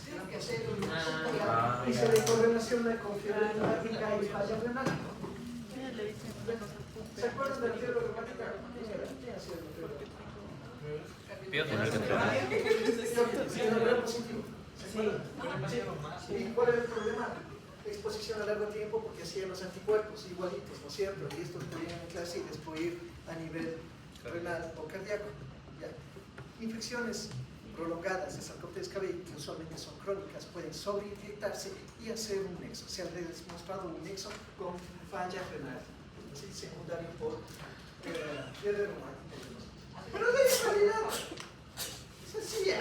tienen que hacer y se le correlaciona con fiebre reumática y falla renal. ¿Se acuerdan de la fiebre reumática? ¿Quién hacía la fiebre reumática? ¿Y cuál es el problema? Exposición a largo tiempo porque hacían los anticuerpos igualitos, ¿no es cierto? Y estos podían entrar y destruir a nivel renal o cardíaco. ¿Ya? Infecciones prolongadas de Sarcoptes cabelli, que usualmente son crónicas, pueden sobreinfectarse y hacer un nexo. Se ha demostrado un nexo con falla renal, ¿sí? Secundario por fiebre reumática. Pero de calidad. Sí,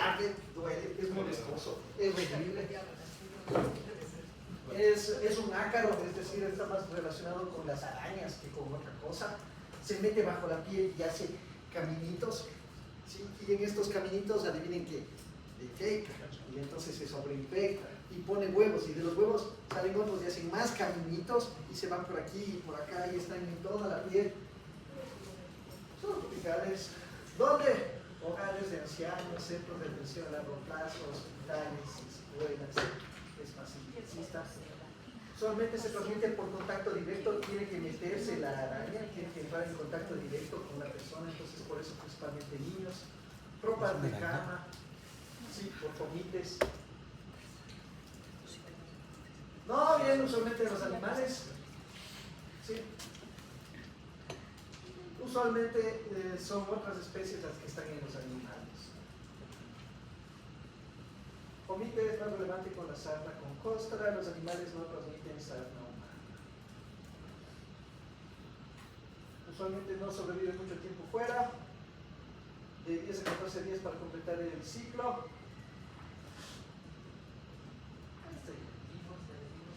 duele, es molestoso, es horrible. Es un ácaro, es decir, está más relacionado con las arañas que con otra cosa. Se mete bajo la piel y hace caminitos, ¿sí? Y en estos caminitos, adivinen qué, defeca, y entonces se sobreinfecta y pone huevos, y de los huevos salen otros y hacen más caminitos y se van por aquí y por acá y están en toda la piel. Son tropicales. ¿Dónde? Hogares de ancianos, centros de atención a largo plazo, hospitales, escuelas, especialistas. Solamente se transmite por contacto directo, tiene que meterse la araña, tiene que entrar en contacto directo con la persona, entonces por eso principalmente niños, ropas de cama, sí, por comites. No, bien, usualmente los animales, sí. Usualmente son otras especies las que están en los animales. Comite es más relevante con la sarna con costra, los animales no transmiten sarna humana. Usualmente no sobrevive mucho tiempo fuera, de 10 a 14 días para completar el ciclo.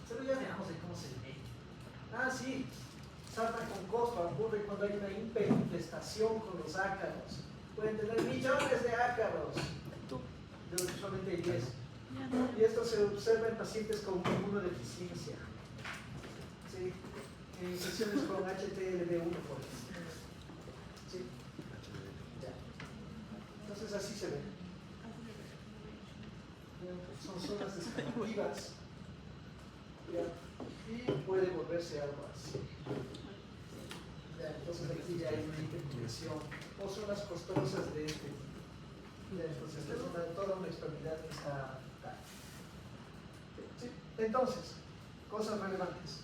Pero ya veamos de cómo se ve. Ah, sí, sarna con costra ocurre cuando hay una hiperinfestación con los ácaros. Pueden tener millones de ácaros, usualmente hay 10. Y esto se observa en pacientes con inmunodeficiencia, ¿sí? En infecciones con HTLV1, por ejemplo, ¿sí? Ya. Entonces así se ve. Son zonas descriptivas, y puede volverse algo así. Ya, entonces aquí ya hay una hipertensión o zonas costosas de este tipo. Ya, entonces esta es toda una extremidad que está. ¿Sí? Entonces, cosas relevantes.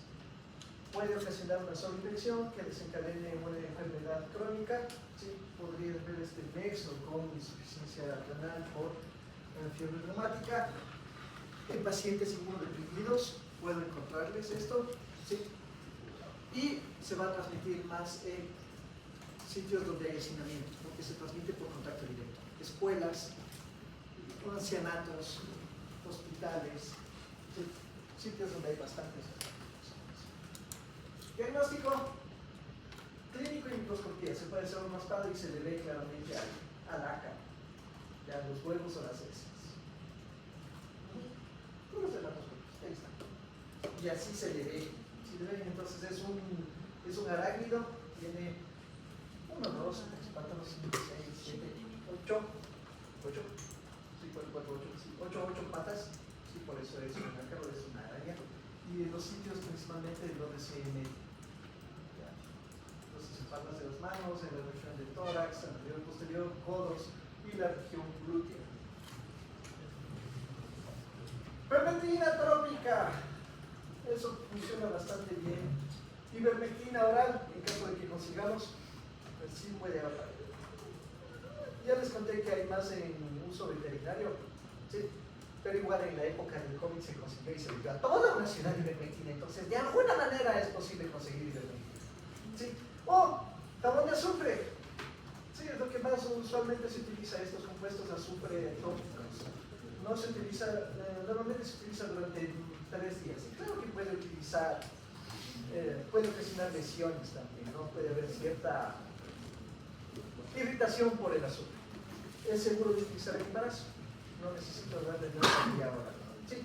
Puede ocasionar una sobreinfección que desencadene una enfermedad crónica. ¿Sí? Podría haber este nexo con insuficiencia renal por fiebre reumática. En pacientes inmunodeprimidos puedo encontrarles esto. ¿Sí? Y se va a transmitir más en sitios donde hay hacinamiento, porque se transmite por contacto directo. Escuelas, ancianatos, hospitales, sitios donde hay bastantes personas. Diagnóstico clínico y microscopía. Se puede hacer un raspado y se le ve claramente al ácaro, ya los huevos o las heces. Puros dermatoscopios, ahí está. Y así se le ve. Si le ven, entonces es un arácnido, tiene 1, 2, 3, 4, 5, 6, 7, 8. 8, sí, 4, 8, sí, 8 patas, sí, por eso es un ácaro, es una araña. Y en los sitios principalmente donde se mete. Entonces en palmas de las manos, en la región del tórax, anterior y posterior, codos y la región glútea. Permetrina trópica, eso funciona bastante bien. Ivermectina oral, en caso de que consigamos, pues sí puede hablar. Ya les conté que hay más en uso veterinario, ¿sí? Pero igual en la época del COVID se consiguió y se dio a toda una ciudad ivermectina, entonces de alguna manera es posible conseguir ivermectina, ¿sí? O jabón de azufre, sí, es lo que más usualmente se utiliza, estos compuestos de azufre tópicos. No se utiliza, normalmente se utiliza durante 3 días, y claro que puede utilizar, puede ocasionar lesiones también, ¿no? Puede haber cierta irritación por el azufre. Es seguro de utilizar el embarazo. No necesito darle nada ahora. ¿Sí?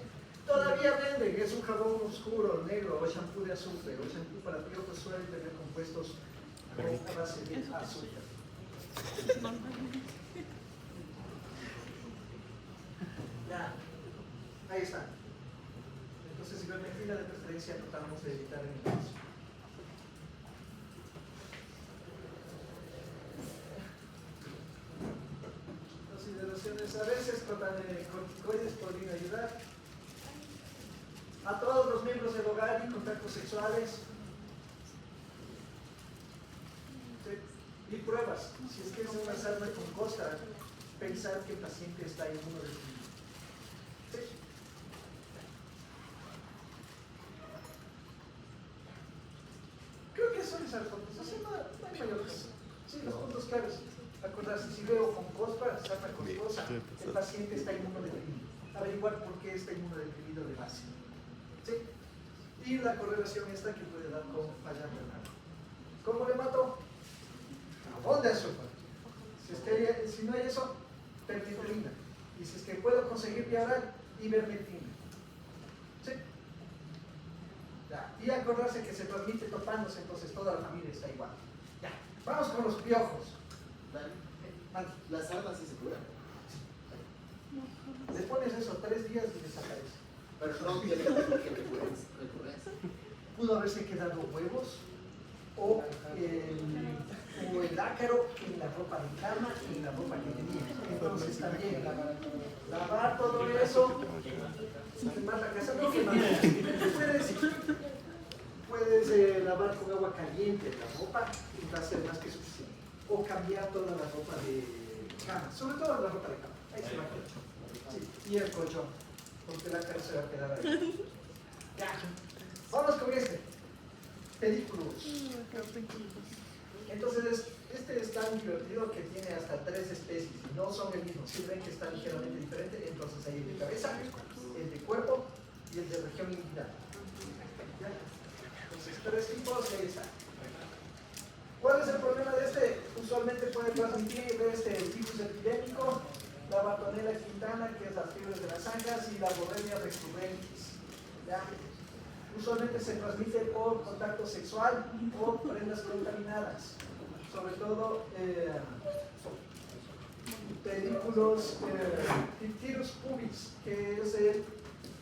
Todavía venden, es un jabón oscuro, negro, o shampoo de azufre, o shampoo para piojos suelen tener compuestos a base de azúcar. Ya. Ahí está. Entonces, ivermectina de preferencia tratamos de evitar en el caso. Consideraciones, a veces corticoides podrían ayudar. A todos los miembros del hogar y contactos sexuales. ¿Sí? Y pruebas. Si es que es una salva con costa, pensar que el paciente está inmunodeprimido. ¿Sí? Creo que son esas puntos. Así no hay mayor cosa. Sí, los puntos claros. Acordarse, si veo con cospa, salva costosa, el paciente está inmunodeprimido. Averiguar por qué está inmunodeprimido de base. ¿Sí? Y la correlación esta que puede dar con falla renal. ¿Cómo le mato? ¿Dónde azúcar? Si no hay eso, pertitrina. Y si es que puedo conseguir vía oral, ivermectina. ¿Sí? Ya. Y acordarse que se transmite topándose, entonces toda la familia está igual. Ya. Vamos con los piojos. Las armas sí se curan. Le pones eso 3 días y desaparece. Pero no tiene recurrencia. Pudo haberse quedado huevos o el ácaro en la ropa de cama y en la ropa que tenía. Entonces también lavar todo eso, quemar la casa, no quemar. Puedes lavar con agua caliente la ropa y va a ser más que suficiente. O cambiar toda la ropa de cama, sobre todo la ropa de cama. Ahí se va a quedar. Sí, y el colchón, porque la cara se va a quedar ahí. Ya. Vamos con este. Pedículos. Entonces, este es tan divertido que tiene hasta 3 especies y no son el mismo. Si ven que está ligeramente diferente, entonces hay el de cabeza, el de cuerpo y el de región inguinal. ¿Ya? Entonces, 3 tipos y ahí está. ¿Cuál es el problema de este? Usualmente puede transmitir el tifus epidémico, la Bartonella quintana, que es las fiebres de las ancas, y la Borrelia recurrentis. ¿Ya? Usualmente se transmite por contacto sexual o prendas contaminadas, sobre todo pedículos, Dipterus pubis, que es el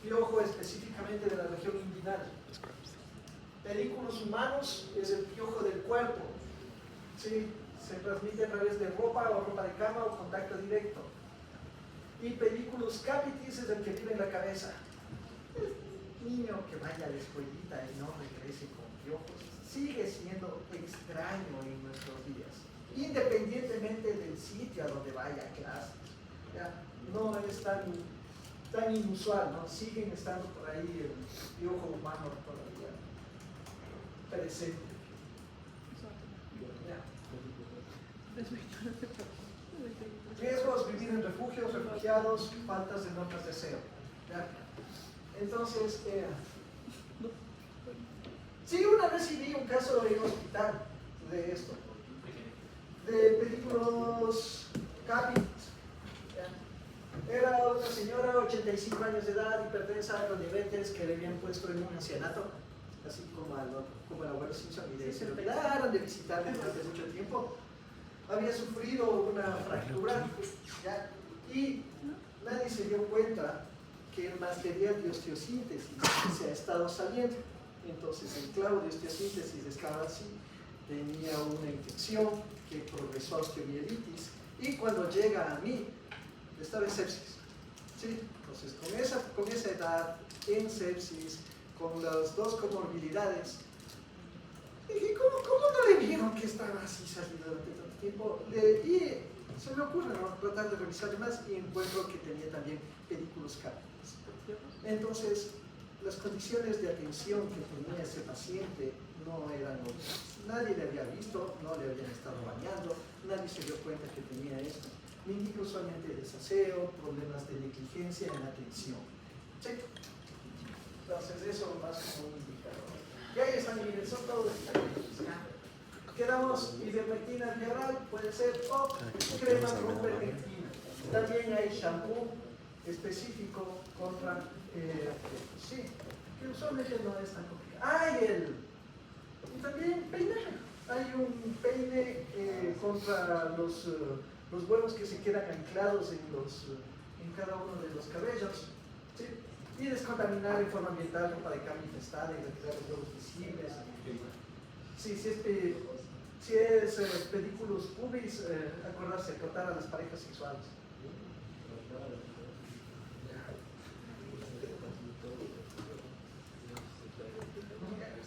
piojo específicamente de la región inguinal. Pedículos humanos es el piojo del cuerpo. Sí, se transmite a través de ropa o ropa de cama o contacto directo. Y pedículos capitis es el que vive en la cabeza. Niño que vaya a la escuelita y no regrese con piojos sigue siendo extraño en nuestros días, independientemente del sitio a donde vaya a clases. ¿Ya? No es tan inusual, ¿no? Siguen estando por ahí el piojo humano todavía presente. ¿Ya? Riesgos: vivir en refugios, refugiados, faltas de notas de aseo. ¿Ya? Entonces, sí, una vez sí vi un caso en hospital de esto, de pedículos capitis. Era una señora, 85 años de edad, hipertensa, con diabetes, que le habían puesto en un ancianato, así como el abuelo Simpson, y se lo pegaron de visitar durante mucho tiempo. Había sufrido una fractura, ¿ya? Y nadie se dio cuenta que el material de osteosíntesis se ha estado saliendo. Entonces el clavo de osteosíntesis estaba así, tenía una infección que progresó a osteomielitis, y cuando llega a mí estaba en sepsis. ¿Sí? Entonces con esa edad, en sepsis, con las 2 comorbilidades, dije, ¿cómo no le vieron que estaba así salido durante tanto tiempo? Y se me ocurre, ¿no?, tratar de revisar más, y encuentro que tenía también pedículos capitis. Entonces, las condiciones de atención que tenía ese paciente no eran obvias. Nadie le había visto, no le habían estado bañando, nadie se dio cuenta que tenía esto. Me indica usualmente desaseo, problemas de negligencia en la atención. ¿Sí? Entonces, eso más como un indicador. Y ahí están, miren, son todos detalles. Quedamos ivermectina oral, puede ser, o crema con ivermectina. También hay shampoo específico contra, sí, que usualmente no es tan complicado. Y también peinaje. Hay un peine contra los huevos que se quedan anclados en cada uno de los cabellos. ¿Sí? y descontaminar en forma ambiental ropa de cama infestada y retirar los huevos visibles. Sí, si es pediculus pubis, acordarse, cortar a las parejas sexuales.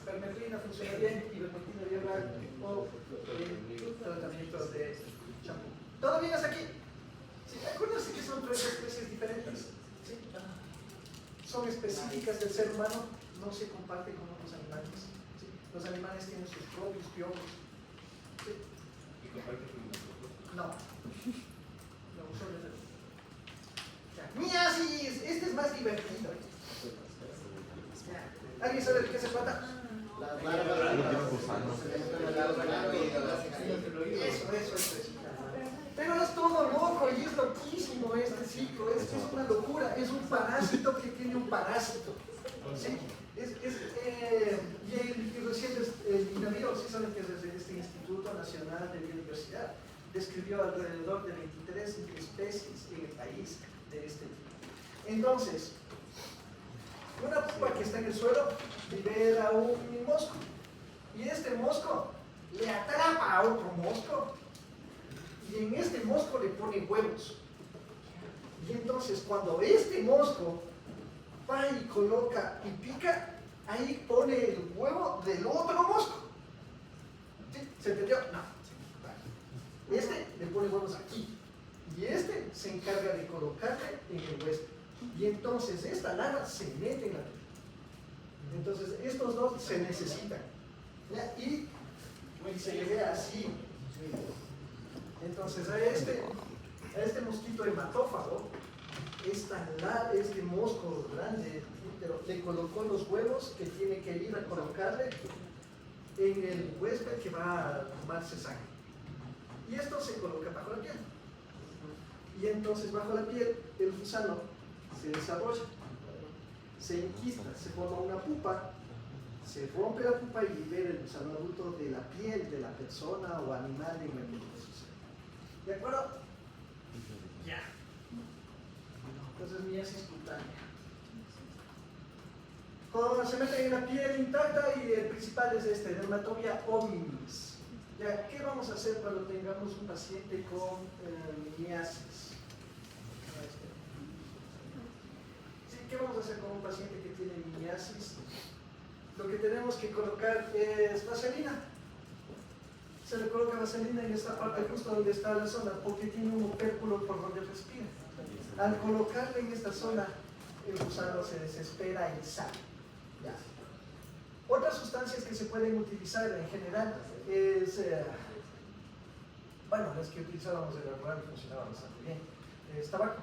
Permetrina funciona bien, ivermectina hierba o tratamiento de champú. ¿Todo bien hasta aquí? ¿Sí? Acuérdense que son tres especies diferentes. ¿Sí? Son específicas del ser humano, no se comparten con otros animales. ¿Sí? Los animales tienen sus propios piojos. ¿Sí? ¿Y comparten con nosotros? No. No, solo es ¡miasis! Este es más divertido. ¿Alguien sabe de qué se trata? Las barbas. Eso. Pero es todo loco y es loquísimo este ciclo, es una locura, es un parásito que tiene un parásito. ¿Sí? Y recién el INAVIO, precisamente desde este Instituto Nacional de Biodiversidad, describió alrededor de 23 especies en el país de este tipo. Entonces, una pupa que está en el suelo libera un mosco y este mosco le atrapa a otro mosco y en este mosco le pone huevos. Y entonces cuando este mosco va y coloca y pica, ahí pone el huevo del otro mosco. ¿Sí? ¿Se entendió? No. Este le pone huevos aquí y este se encarga de colocarle en el huésped. Y entonces esta larva se mete en la piel. Entonces estos dos se necesitan. ¿Ya? Y se le ve así. Entonces a este mosquito hematófago, este mosco grande, pero le colocó los huevos que tiene que ir a colocarle en el huésped que va a tomarse sangre. Y esto se coloca bajo la piel. Y entonces bajo la piel el gusano se desarrolla, se enquista, se forma una pupa, se rompe la pupa y libera el gusano adulto de la piel de la persona o animal en el que sucede. ¿De acuerdo? Ya. Entonces miasis cutánea. Se mete en la piel intacta y el principal es Dermatobia hominis. Ya, ¿qué vamos a hacer cuando tengamos un paciente con miasis? ¿Qué vamos a hacer con un paciente que tiene miasis? Lo que tenemos que colocar es vaselina. Se le coloca vaselina en esta parte justo donde está la zona, porque tiene un opérculo por donde respira. Al colocarle en esta zona, el gusano se desespera y sale. Ya. Otras sustancias que se pueden utilizar en general es, bueno, las que utilizábamos en el rural funcionaban bastante bien. Es tabaco.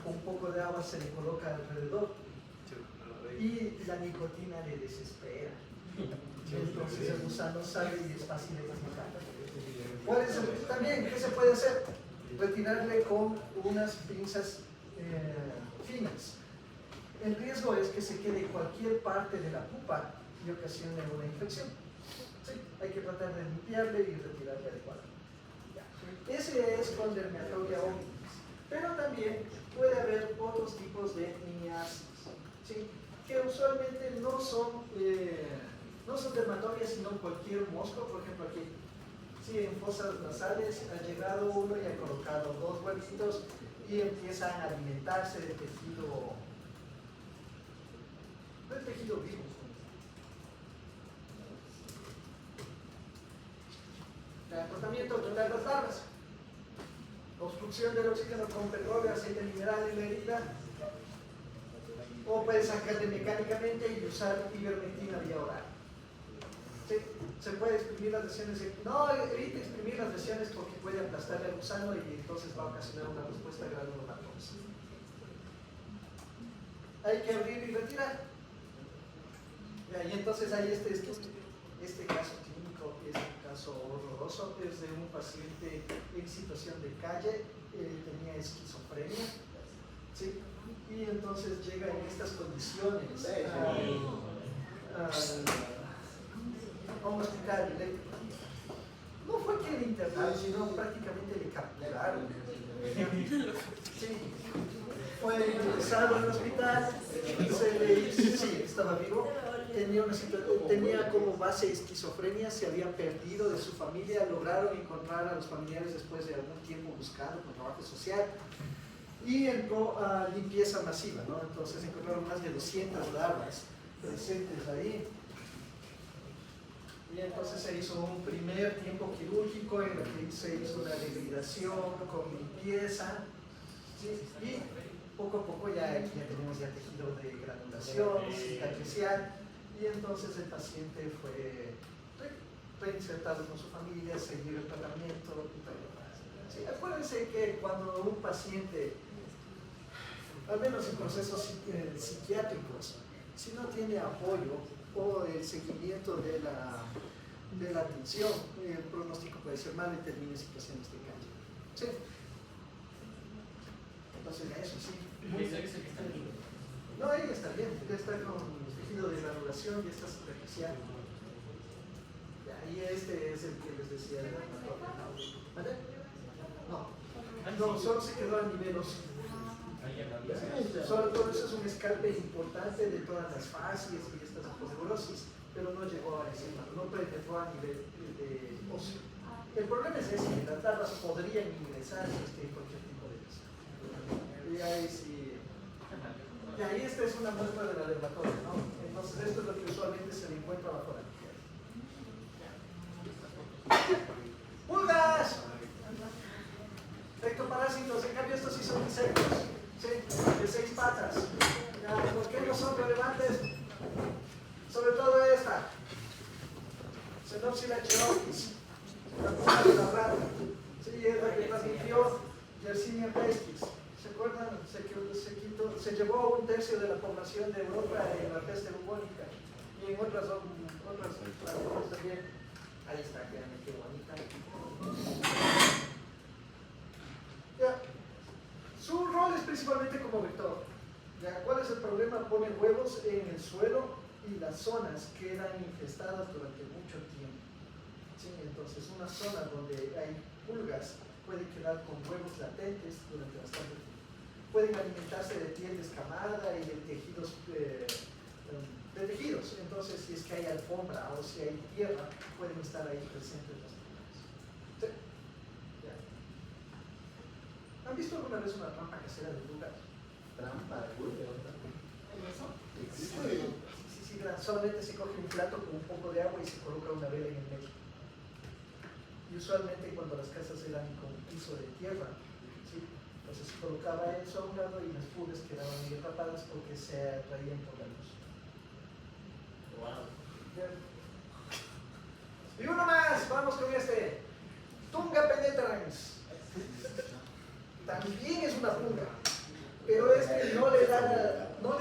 Con un poco de agua se le coloca alrededor y la nicotina le desespera. Entonces el gusano sale y es fácil de identificar. También, ¿qué se puede hacer? Retirarle con unas pinzas finas. El riesgo es que se quede cualquier parte de la pupa y ocasione una infección. Sí, hay que tratar de limpiarle y retirarle adecuadamente. Ese es con Dermatobia hominis. Pero también puede haber otros tipos de miasis, ¿sí? Que usualmente no son dermatobias, sino cualquier mosco. Por ejemplo, aquí, sí, en fosas nasales ha llegado uno y ha colocado dos huevitos y empiezan a alimentarse del tejido vivo. El tratamiento de tratar las larvas. Obstrucción del oxígeno con petróleo, aceite mineral en la herida, o puede sacarle mecánicamente y usar ivermectina vía oral. ¿Sí? Se puede exprimir las lesiones, no evite exprimir las lesiones porque puede aplastarle al gusano y entonces va a ocasionar una respuesta granulomatosa. Hay que abrir y retirar. Y entonces hay este caso clínico, es un caso horroroso, es de un paciente en situación de calle, tenía esquizofrenia, ¿sí? Y entonces llega en estas condiciones a un hospital. No fue que le internaron, sino prácticamente le capturaron. Sí. fue ingresado en el hospital, sí, estaba vivo, tenía como base esquizofrenia, se había perdido de su familia, lograron encontrar a los familiares después de algún tiempo buscando con trabajo social y entró a limpieza masiva, ¿no? Entonces encontraron más de 200 larvas presentes ahí. Y entonces se hizo un primer tiempo quirúrgico en el que se hizo una dehidratación con limpieza, ¿sí? Y poco a poco ya tenemos ya tejido de granulación, cicatricial, y entonces el paciente fue reinsertado con su familia, seguir el tratamiento y todo lo demás. Sí, acuérdense que cuando un paciente, al menos en procesos psiquiátricos, si no tiene apoyo o el seguimiento de la atención, el pronóstico puede ser malo y termina en situaciones de cáncer. ¿Sí? Entonces, eso sí. No, ella está bien, ella está con tejido de granulación y está superficial. Y este es el que les decía de la ¿vale? No, solo se quedó a nivel óseo. Solo todo eso es un escape importante de todas las fascias y estas aponeuritis, pero no llegó a encima, no penetró a nivel de óseo. El problema es ese, que las larvas podrían ingresar en cualquier tipo de cosa. Y ahí sí. Y ahí esta es una muestra de la dermatoide, ¿no? Entonces esto es lo que usualmente se le encuentra bajo la piel. ¡Pulgas! Ectoparásitos, en cambio estos sí son insectos, ¿sí? De 6 patas. ¿Por qué no son relevantes? Sobre todo esta. Xenopsila cheropis, la pulga de la rata. Sí, es la que transmitió Yersinia pestis. ¿Se acuerdan? Se llevó 1/3 de la población de Europa en la peste bubónica y en otras partes también. Ahí está, qué bonita. Ya. Su rol es principalmente como vector. ¿Ya? ¿Cuál es el problema? Ponen huevos en el suelo y las zonas quedan infestadas durante mucho tiempo. ¿Sí? Entonces, una zona donde hay pulgas puede quedar con huevos latentes durante bastante tiempo. Pueden alimentarse de piel descamada y de tejidos, entonces si es que hay alfombra o si hay tierra, pueden estar ahí presentes las pulgas. ¿Sí? Ya. ¿Han visto alguna vez una trampa casera de pulgas? Trampa de pulga. Sí, solamente se coge un plato con un poco de agua y se coloca una vela en el medio. Y usualmente cuando las casas eran con un piso de tierra, ¿sí? Entonces se colocaba eso a un lado y las pulgas quedaban medio tapadas porque se atraían por la luz. Wow. Y uno más, vamos con este. Tunga penetrans. También es una pulga, pero este no le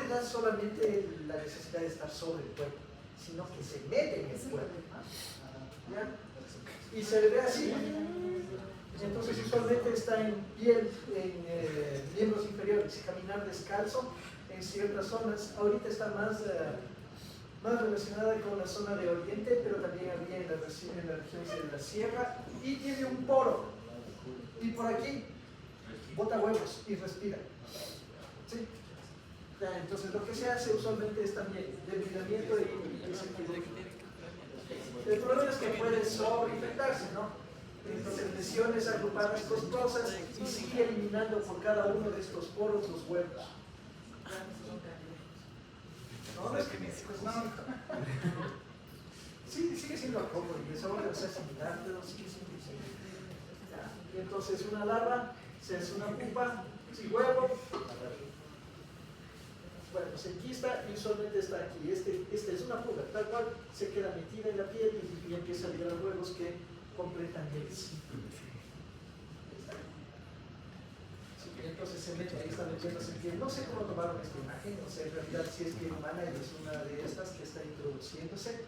da solamente la necesidad de estar sobre el cuerpo, sino que se mete en el cuerpo. ¿Ya? Y se le ve así. Entonces usualmente está en piel, en miembros inferiores, caminar descalzo en ciertas zonas. Ahorita está más relacionada con la zona de oriente, pero también había en la región de la sierra, y tiene un poro. Y por aquí bota huevos y respira. ¿Sí? Ya, entonces lo que se hace usualmente es también debridamiento y ese quirúrgico. El problema es que puede sobreinfectarse, ¿no? Entonces lesiones agrupadas costosas y sigue eliminando por cada uno de estos poros los huevos. No, no es que pues no. Sí, sigue siendo alcohol, y eso va a ser similar, pero sigue siendo similar. Y entonces una larva se hace una pupa, sin huevo. Bueno, se enquista y usualmente está aquí. Este es una pulga, tal cual se queda metida en la piel y empieza a liberar huevos que completan el ciclo. Sí, entonces se mete, ahí está metiéndose en piel. No sé cómo tomaron esta imagen, no sé en realidad si es piel humana y es una de estas que está introduciéndose.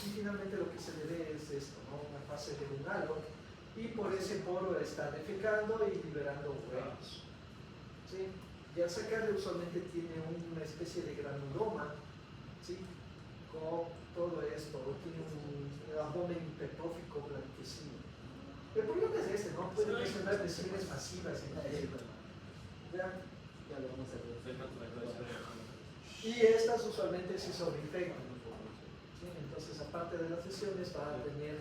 Y finalmente lo que se le ve es esto, ¿no? Una fase de un halo. Y por ese poro está defecando y liberando huevos. ¿Sí? Y al sacarle usualmente tiene una especie de granuloma, ¿sí? Con todo esto, tiene un abdomen hipertrófico blanquecino. El problema es este, ¿no? Puede presentar lesiones masivas en la piel. ¿Ya? Ya lo vamos a ver. Y estas usualmente se sobreinfectan. ¿Sí? Entonces, aparte de las lesiones, va a tener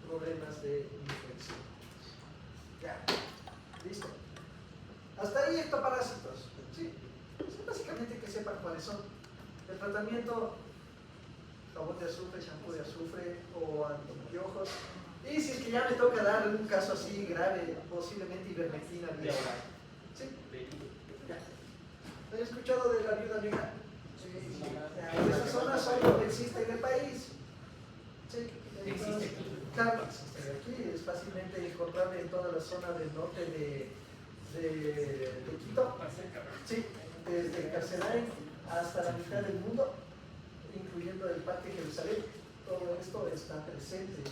problemas de infección. Ya, listo. Hasta ahí ectoparásitos. Sí, pues básicamente que sepan cuáles son. El tratamiento, jabón de azufre, shampoo de azufre o antipiojos. Y si es que ya me toca dar un caso así grave, posiblemente ivermectina vía oral. ¿Sí? Ya. ¿Han escuchado de la viuda negra? Sí. Esas zonas solo existen en el país. Sí. Entonces, claro, existen aquí. Es fácilmente encontrable en toda la zona del norte de Quito. Sí, desde Carcelay hasta la mitad del mundo, incluyendo el Parque de Jerusalén. Todo esto está presente.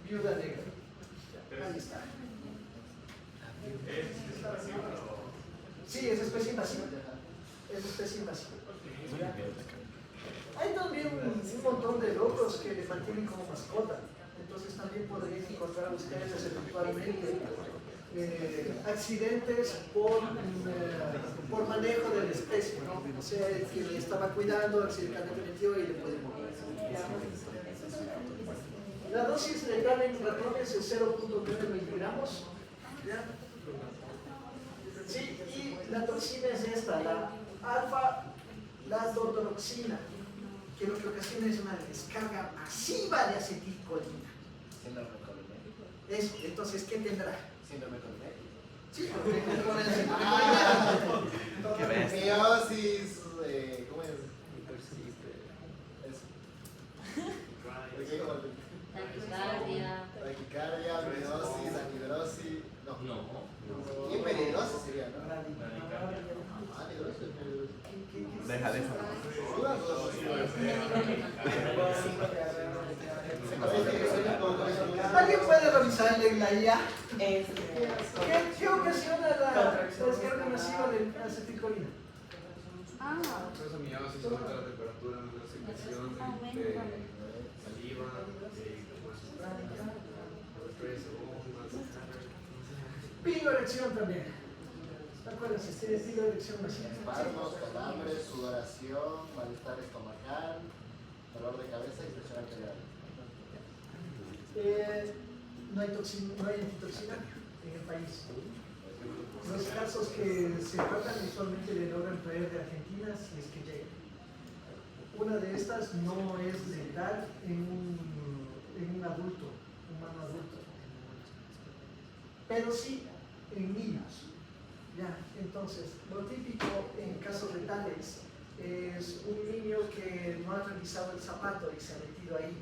Viuda negra. Ahí está. Sí, es especie invasiva. Es especie invasiva. Hay también un montón de locos que le mantienen como mascota. Entonces también podrían encontrar ustedes eventualmente accidentes por manejo de la especie, ¿no? O sea, el que le estaba cuidando accidentalmente metió y le puede morir. La dosis legal en ratones es 0.9 miligramos. ¿Ya? Sí, y la toxina es esta, la alfa-latodroxina, que lo que ocasiona es una descarga masiva de acetilcolina. Síndrome colonial. Eso, entonces, ¿qué tendrá? Síndrome colonial. Sí, porque con el Qué bestia. Meiosis, ¿cómo es? Eso. Taquicardia. Taquicardia, meiosis, anidrosis. No. Y peligrosis sería, ¿no? Radical. Anidrosis, peligrosis. Deja. ¿Alguien puede revisarle en la IA? ¿Qué ocasiona la descarga masiva de acetilcolina? Eso meiosis, aumenta la temperatura, la secreción de saliva, estrés, Piloerección también. Acuérdense, tiene piloerección masiva. Espasmos, calambres, sudoración, malestar estomacal, dolor de cabeza y presión arterial. No hay antitoxina en el país. Los casos que se tratan usualmente le logran traer de Argentina si es que llegan. Una de estas no es letal en un adulto, humano adulto, pero sí en niños. Ya, entonces, lo típico en casos letales es un niño que no ha revisado el zapato y se ha metido ahí.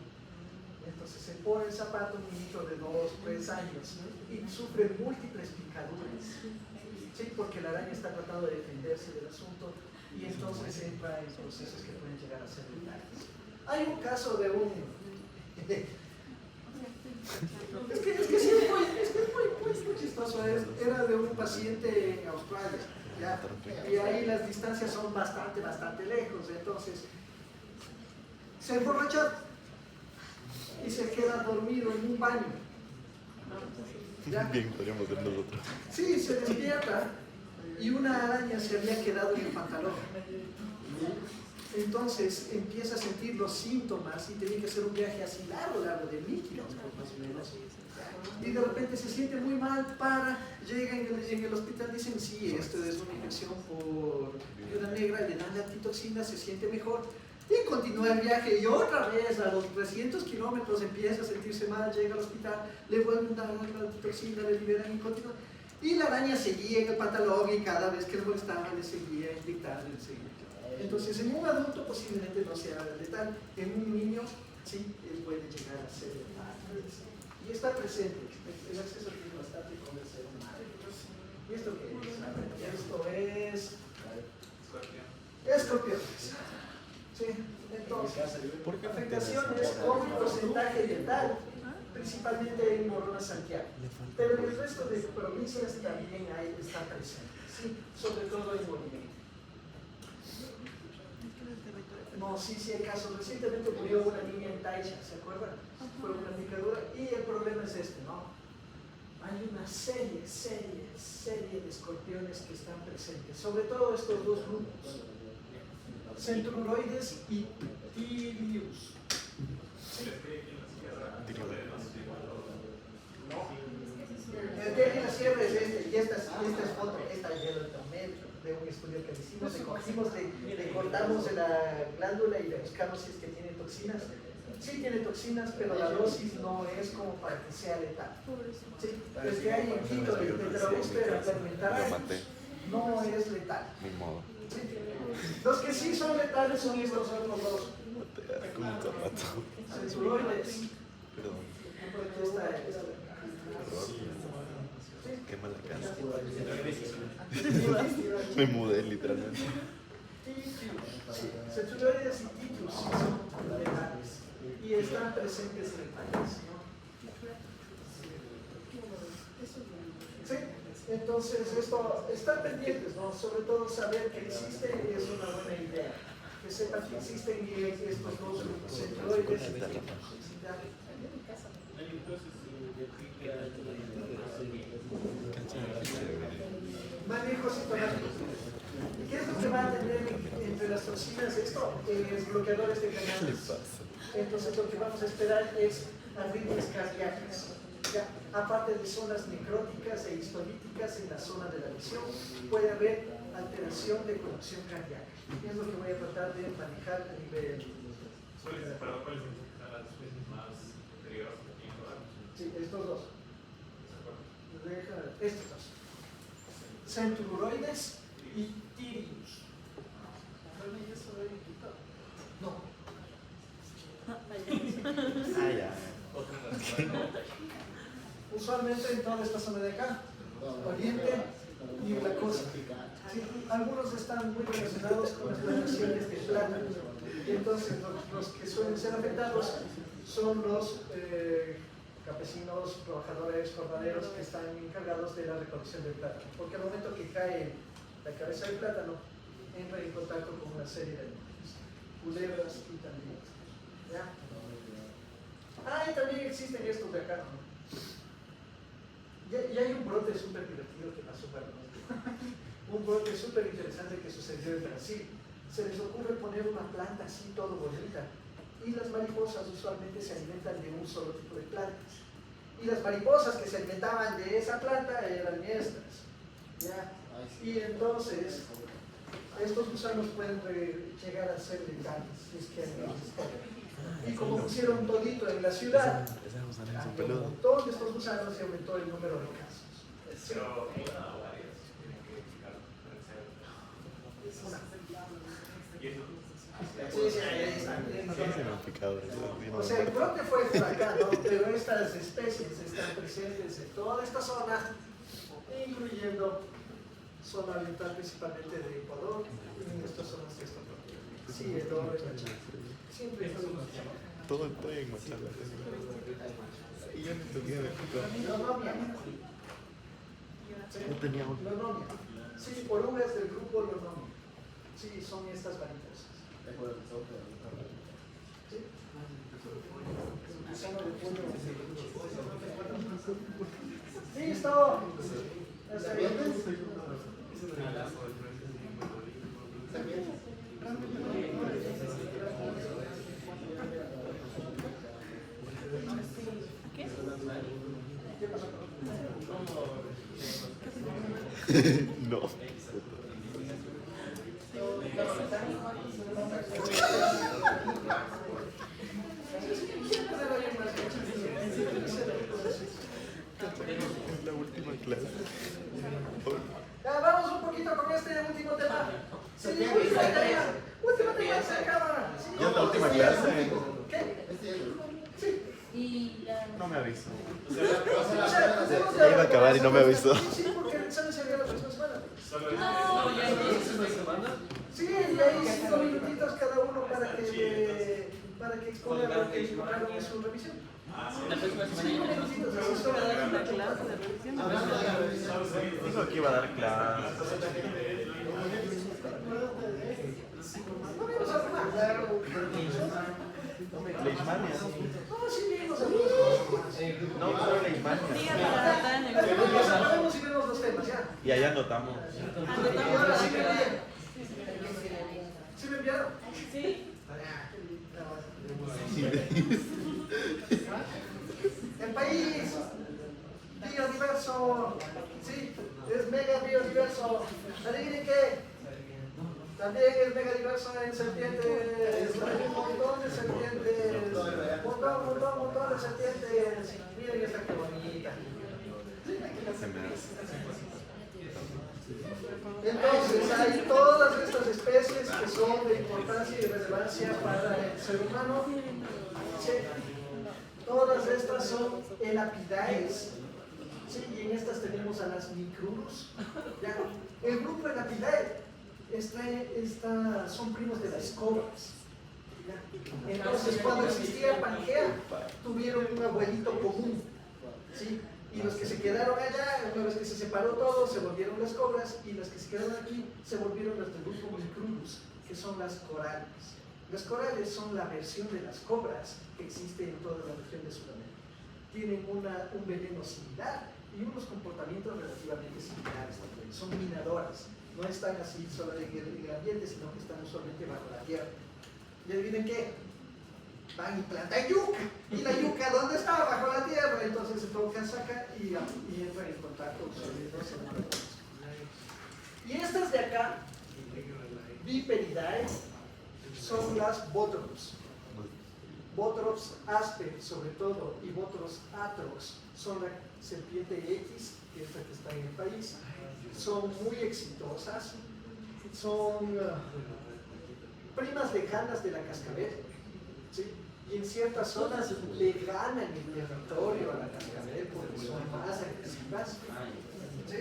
Entonces se pone el zapato un niño de 2 o 3 años y sufre múltiples picaduras. Sí, porque la araña está tratando de defenderse del asunto y entonces entra en procesos que pueden llegar a ser letales. Hay un caso de un... Es que sí, es muy chistoso. Era de un paciente en Australia, ¿ya? Y ahí las distancias son bastante lejos. Entonces, se emborracha y se queda dormido en un baño. ¿Ya? Bien, podríamos ser nosotros. Sí, se despierta y una araña se había quedado en el pantalón. Entonces empieza a sentir los síntomas y tenía que hacer un viaje así largo de 1000 kilómetros más o menos. Y de repente se siente muy mal, llega en el hospital, dicen sí, esto es una infección por viuda negra, le dan la antitoxina, se siente mejor y continúa el viaje y otra vez a los 300 kilómetros empieza a sentirse mal, llega al hospital, le vuelven a dar la antitoxina, le liberan y continúa. Y la araña seguía en el pantalón y cada vez que le molestaba le seguía inyectando, le seguía. Entonces, en un adulto posiblemente no sea letal, en un niño sí, puede llegar a ser letal. Y está presente, el acceso tiene bastante con el ser humano. ¿Y esto qué es? Esto es... Escorpiones. Sí, entonces, afectaciones con porcentaje letal, principalmente en Morona Santiago. Pero en el resto de provincias también está presente, sí, sobre todo en Bolivia. No, sí hay casos. Recientemente murió una niña en Taisha, ¿se acuerdan? Fue una picadura y el problema es este, ¿no? hay una serie de escorpiones que están presentes, sobre todo estos dos grupos, Centruroides y Tirius. El que hay en la sierra es este, y esta es foto, esta ya lo tomé de un estudio que hicimos, le cortamos de la glándula y le buscamos si es que tiene toxinas. Sí tiene toxinas, pero la dosis no es como para que sea letal. Sí, el que hay en Quito, el tetrabúster experimental, no es letal. Ni modo. Sí. Los que sí son letales son estos otros dos. Con un zapato. Centruroides. Perdón. Aquí está Error. Qué mala casa. el. Me mudé literalmente. Centruroides y Tirius son letales y están presentes en el país, ¿no? ¿Sí? Entonces, esto, estar pendientes, ¿no? Sobre todo saber que existe es una buena idea. Que sepan que existen estos dos grupos, centroides y Tirius. Manejo sintomático. ¿Qué es lo que va a tener entre las toxinas esto? Es bloqueadores de canales. Entonces lo que vamos a esperar es arritmias cardíacas. Ya, aparte de zonas necróticas e histolíticas en la zona de la visión, puede haber alteración de conducción cardíaca. Y es lo que voy a tratar de manejar a nivel. ¿Cuáles son las especies más peligrosas que tienen los árboles? Sí, estos dos. Estos dos. Centruroides y Tirius. No. Ah, ya. Usualmente en toda esta zona de acá, Oriente y la costa. Sí, algunos están muy relacionados con las plantaciones de plátano. Y entonces los que suelen ser afectados son los campesinos, trabajadores, jornaleros que están encargados de la recolección del plátano. Porque al momento que cae la cabeza del plátano, entra en contacto con una serie de animales, culebras y también. ¿Ya? Ah, y también existen estos de acá, ¿no? Y hay un brote súper divertido que pasó para nosotros. Un brote súper interesante que sucedió en Brasil. Se les ocurre poner una planta así, todo bonita. Y las mariposas usualmente se alimentan de un solo tipo de plantas. Y las mariposas que se alimentaban de esa planta eran estas. ¿Ya? Y entonces, estos gusanos pueden llegar a ser letales, si es que hay y como pusieron todito en la ciudad, había un montón de estos gusanos y aumentó el número de casos. Pero una o varias tienen que identificar ¿Y eso? Sí, ahí están. O sea, el Entonces, brote fue por acá, ¿no? Pero estas especies están presentes en toda esta zona, incluyendo zona oriental principalmente de Ecuador y en estas zonas de esta parte. Sí, el oro es Machala. Siempre es todo estoy en Machala. Y yo ni tenía de Lonomia. No tenía un. Lonomia. Sí, orugas del grupo Lonomia. Sí, son estas mariposas. ¿Sí? Listo. Hasta ahí. ¿Qué pasó? No. Es la última clase. Ya, vamos un poquito con este último tema. Sí, último tema. Último tema, se acaba. Sí. ¿Ya es la última clase? ¿Qué? Sí. Y la... No me avisó. O sea, Ya iba a acabar y no me avisó. Sí, porque el examen se había la próxima semana. No, ya Sí, y ahí 5 minutitos cada uno para que exponga lo que encontraron en su revisión. la próxima semana 5 ya tenemos minutitos, así solo dar una clase de revisión. Dijo que iba a dar clases. No vimos a Román. Leishmania. No, sí vimos a Román. No, solo Leishmania. Diga para tratar en el ya anotamos. Y ahora sí me envían. ¿Sí me enviaron? Sí. El país biodiverso, sí, es mega biodiverso. ¿Adivinen qué? También es mega diverso en serpientes. Hay un montón de serpientes. Montón de serpientes. Miren esta que bonita. Entonces, hay todas estas especies que son de importancia y relevancia para el ser humano. Sí. Todas estas son elapidaes. Sí, y en estas tenemos a las micrurus. ¿Ya? El grupo Elapidae son primos de las cobras. ¿Ya? Entonces, cuando existía Pangea, tuvieron un abuelito común. ¿Sí? Y los que se quedaron allá, una vez que se separó todo, se volvieron las cobras, y los que se quedaron aquí se volvieron los del grupo Micrurus, que son las corales. Las corales son la versión de las cobras que existe en toda la región de Sudamérica. Tienen un veneno similar y unos comportamientos relativamente similares también. Son minadoras, no están así solo en el ambiente, sino que están usualmente bajo la tierra. ¿Y adivinen qué? Van y plantan yuca. ¿Y la yuca dónde está? Bajo la tierra. Entonces se tocan, saca y entran en contacto con los. Y estas de acá, Viperidae, son las Bothrops. Bothrops asper, sobre todo, y Bothrops atrox son la serpiente X, que es la que está en el país. Son muy exitosas, son primas lejanas de la cascabel, ¿sí? Y en ciertas zonas le ganan el territorio a la cascabel porque son más agresivas. ¿Sí?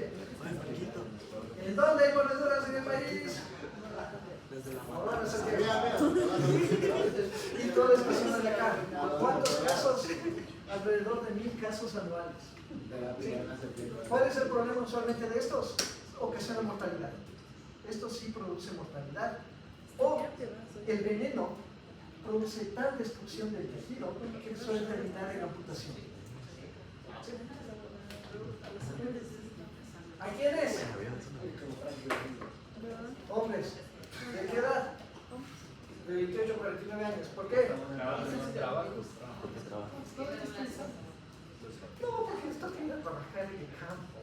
¿En dónde hay mordeduras en el país? Ahora y todo esto son de acá. ¿Cuántos casos? Alrededor de 1000 casos anuales. ¿Sí? ¿Cuál es el problema usualmente de estos? Ocasiona mortalidad. Esto sí produce mortalidad. O el veneno produce tal destrucción del tejido que suele terminar en amputación. ¿Sí? ¿A quiénes? Hombres. ¿De qué edad? De 28 a 49 años. ¿Por qué? No, porque esto quiere trabajar en el campo.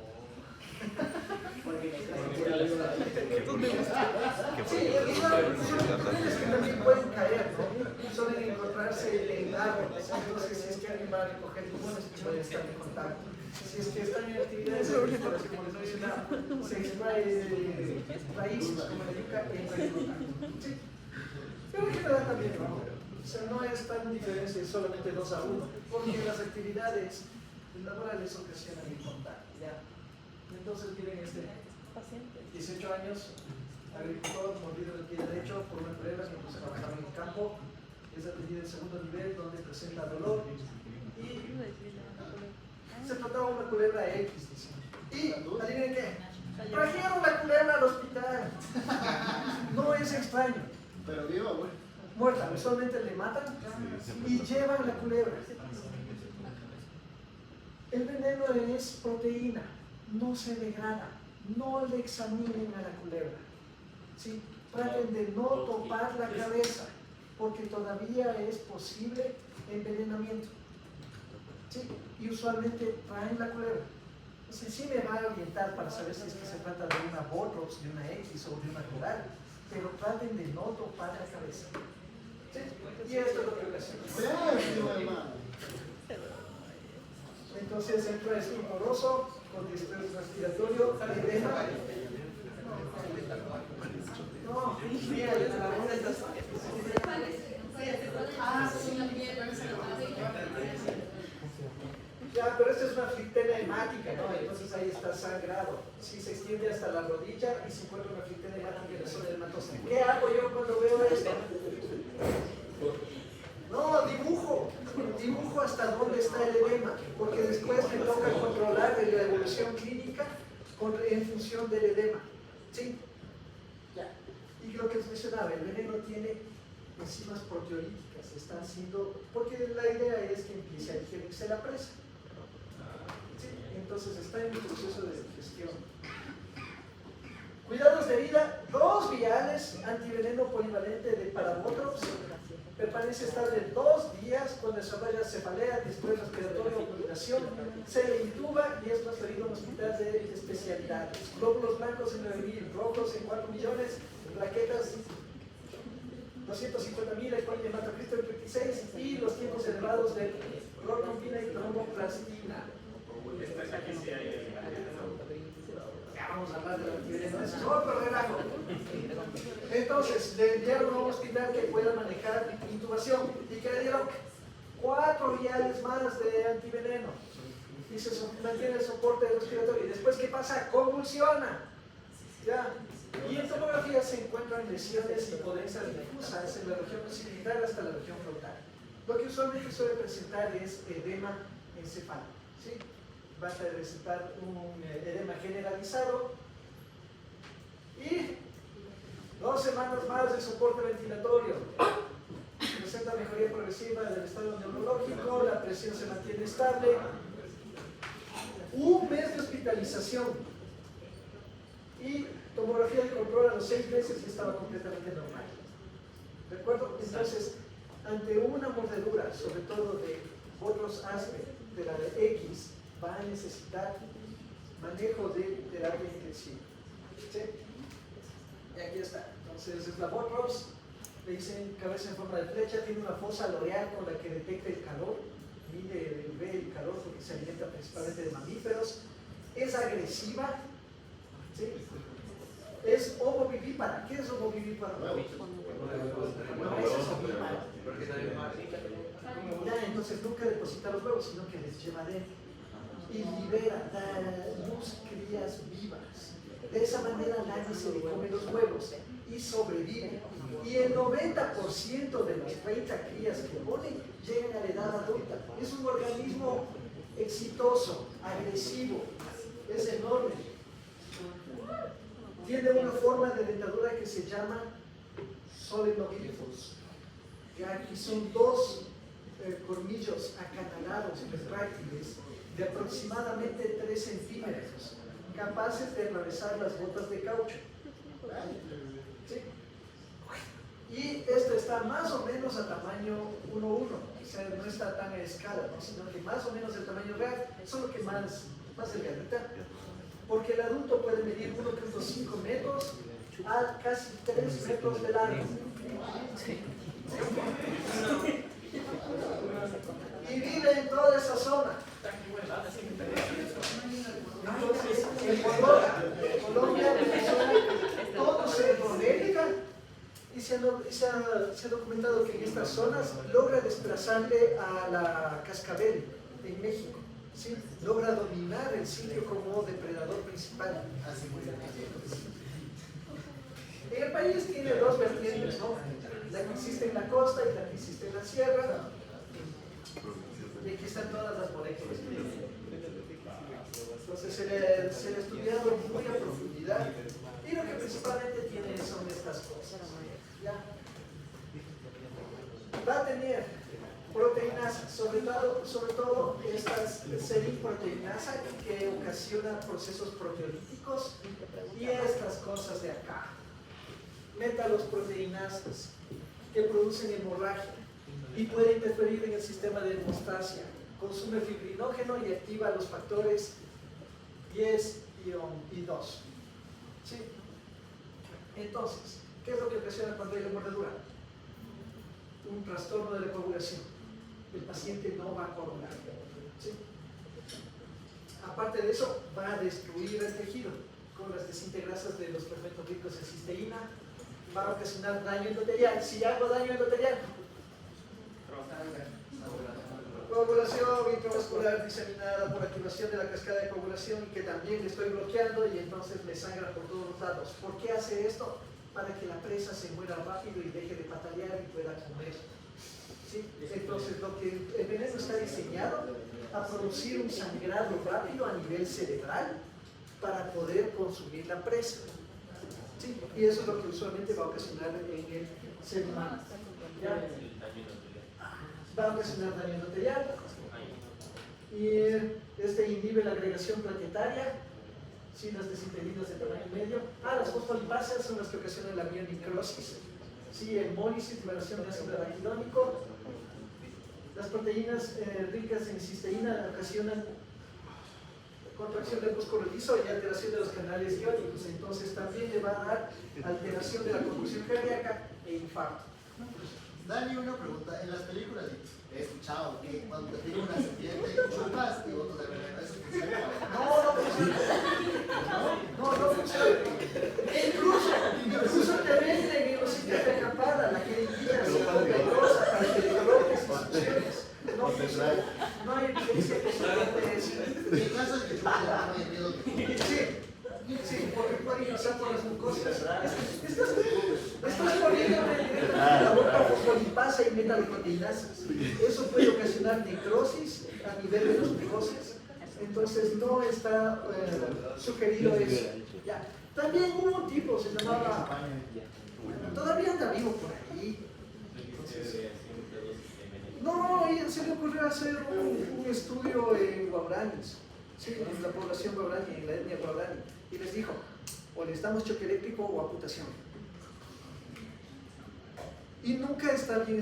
Sí, es que también pueden caer, ¿no? Suelen encontrarse en árboles. Entonces, si es que alguien va a recoger limones, que pueden estar en contacto. Si es que están en actividades agrícolas, como les mencionaba, se extrae raíces como la yuca, entra en contacto. Sí. Pero en general también, ¿no? O sea, no es tan diferente solamente 2 a 1, porque las actividades laborales ocasionan el contacto, ¿ya? Entonces, miren 18 años, agricultor, mordido del pie derecho por una culebra que se trabajaba en el campo, es atendida en segundo nivel, donde presenta dolor, y se trataba de una culebra X, dice. Y, adivinen qué, trajeron la culebra al hospital. No es extraño. Pero viva, güey. Muerta, usualmente le matan y llevan la culebra. El veneno es proteína, no se degrada, no le examinen a la culebra. ¿Sí? Traten de no topar la cabeza, porque todavía es posible envenenamiento. ¿Sí? Y usualmente traen la culebra. Entonces sí me va a orientar para saber si es que se trata de una Bothrops, de una X o de una coral, pero traten de no topar la cabeza. ¿Sí? Y esto es lo que ocasiona. Entonces entra estuporoso, con distrés respiratorio, edema. No, mira, la onda está. Ya, pero esta es una flictela hemática, ¿no? Entonces ahí está sangrado. Si se extiende hasta la rodilla y se encuentra una flictela hemática en la zona del matosa. ¿Qué hago yo cuando veo esto? No, dibujo hasta dónde está el edema, porque después me toca controlar la evolución clínica en función del edema. ¿Sí? Ya. Y lo que les mencionaba, el veneno tiene enzimas proteolíticas, está haciendo, porque la idea es que empiece a digerirse la presa. ¿Sí? Entonces está en el proceso de digestión. Cuidados de vida, 2 viales, antiveneno polivalente de Parabotrops. Permanece estable 2 días con desarrolla cefalea, distrés respiratorio, oxidación, se le intuba y es transferido a un hospital de especialidades. Glóbulos blancos en 9.000, rojos en 4 millones, plaquetas 250.000, hematocristo en 26 y los tiempos elevados de trombina y tromboplastina. Ya vamos a hablar del antiveneno, eso es otro relajo. Entonces, le enviaron a un hospital que pueda manejar intubación y que le dieron 4 viales más de antiveneno y se mantiene el soporte respiratorio. Y después, ¿qué pasa? Convulsiona. ¿Ya? Y en tomografía se encuentran lesiones hipodensias difusas en la región occipital hasta la región frontal. Lo que usualmente suele presentar es edema encefálico. ¿Sí? Basta de presentar un edema generalizado y 2 semanas más de soporte ventilatorio. Presenta mejoría progresiva del estado neurológico, la presión se mantiene estable. 1 mes de hospitalización y tomografía de control a los 6 meses y estaba completamente normal. ¿De acuerdo? Entonces, ante una mordedura, sobre todo de otros aspe, de la de X, va a necesitar manejo de terapia intensiva. ¿Sí? Y aquí está. Entonces, es la Botrops, le dicen cabeza en forma de flecha, tiene una fosa loreal con la que detecta el calor, mide el UV y el calor porque se alimenta principalmente de mamíferos, es agresiva, ¿sí? Es ovovivípara. ¿Qué es ovovivípara? No, eso es ovípara. Ya, entonces nunca deposita los huevos, sino que les lleva dentro y libera, da luz crías vivas. De esa manera nadie se le come los huevos y sobrevive. Y el 90% de las 30 crías que ponen llegan a la edad adulta. Es un organismo exitoso, agresivo, es enorme. Tiene una forma de dentadura que se llama solenoglifos. Aquí son 2 colmillos acanalados, retráctiles, de aproximadamente 3 centímetros, capaces de atravesar las botas de caucho. ¿Sí? Y esto está más o menos a tamaño 1:1, o sea, no está tan a escala, ¿no? Sino que más o menos el tamaño real, solo que más delgadita. Porque el adulto puede medir 1.5 metros a casi 3 metros de largo. Y vive en toda esa zona. Entonces, en Colombia, Venezuela, todo Centroamérica, y se ha documentado que en estas zonas logra desplazarle a la cascabel en México. ¿Sí? Logra dominar el sitio como depredador principal. En el país tiene 2 vertientes, ¿no? La que existe en la costa y la que existe en la sierra. Y aquí están todas las moléculas. Entonces se le ha estudiado muy a profundidad y lo que principalmente tiene son estas cosas. ¿Ya? Va a tener proteínas, sobre todo estas serinproteinasa que ocasionan procesos proteolíticos y estas cosas de acá. Metalosproteinasas que producen hemorragia y puede interferir en el sistema de hemostasia, consume fibrinógeno y activa los factores 10 y 2. ¿Sí? Entonces, ¿qué es lo que ocasiona cuando hay mordedura? Un trastorno de la coagulación. El paciente no va a coagular. ¿Sí? Aparte de eso, va a destruir el tejido con las desintegrasas de los fermentos ricos en cisteína, va a ocasionar daño endotelial. Si hago daño endotelial, coagulación intravascular diseminada por activación de la cascada de coagulación y que también le estoy bloqueando y entonces me sangra por todos los lados. ¿Por qué hace esto? Para que la presa se muera rápido y deje de patalear y pueda comer. ¿Sí? Entonces, el veneno está diseñado a producir un sangrado rápido a nivel cerebral para poder consumir la presa. ¿Sí? Y eso es lo que usualmente va a ocasionar en el ser humano. ¿Ya? Va a ocasionar daño endotelial y este inhibe la agregación plaquetaria, Sí, las desintegrinas de tamaño medio. Las fosfolipasas son las que ocasionan la mionecrosis. Sí, hemólisis, liberación de ácido araquidónico. Las proteínas ricas en cisteína ocasionan contracción del músculo liso y alteración de los canales iónicos. Entonces también le va a dar alteración de la convulsión cardíaca e infarto. Dani, una pregunta. En las películas he escuchado que cuando te tiene una serpiente, chupas y botas de veneno. ¿Eso funciona? No funciona. Incluso te venden en los sitios de acampada la jeringuilla peligrosa para que le coloques instrucciones. No funciona. No hay evidencia que soporte eso. En el caso de que chupas, ya no hay miedo que Sí, porque puede pasar por las mucosas. Estás poniéndome directamente en la boca fosfolipasa y metaloproteinasas. Eso puede ocasionar necrosis a nivel de los mucosas. Entonces no está sugerido eso. Ya. También hubo un tipo, se llamaba, todavía anda vivo por ahí. No, y se le ocurrió hacer un estudio en guaraníes, sí, en la población guaraní, en la etnia guaraní, y les dijo, o les damos choque eléctrico o amputación. Y nunca está bien,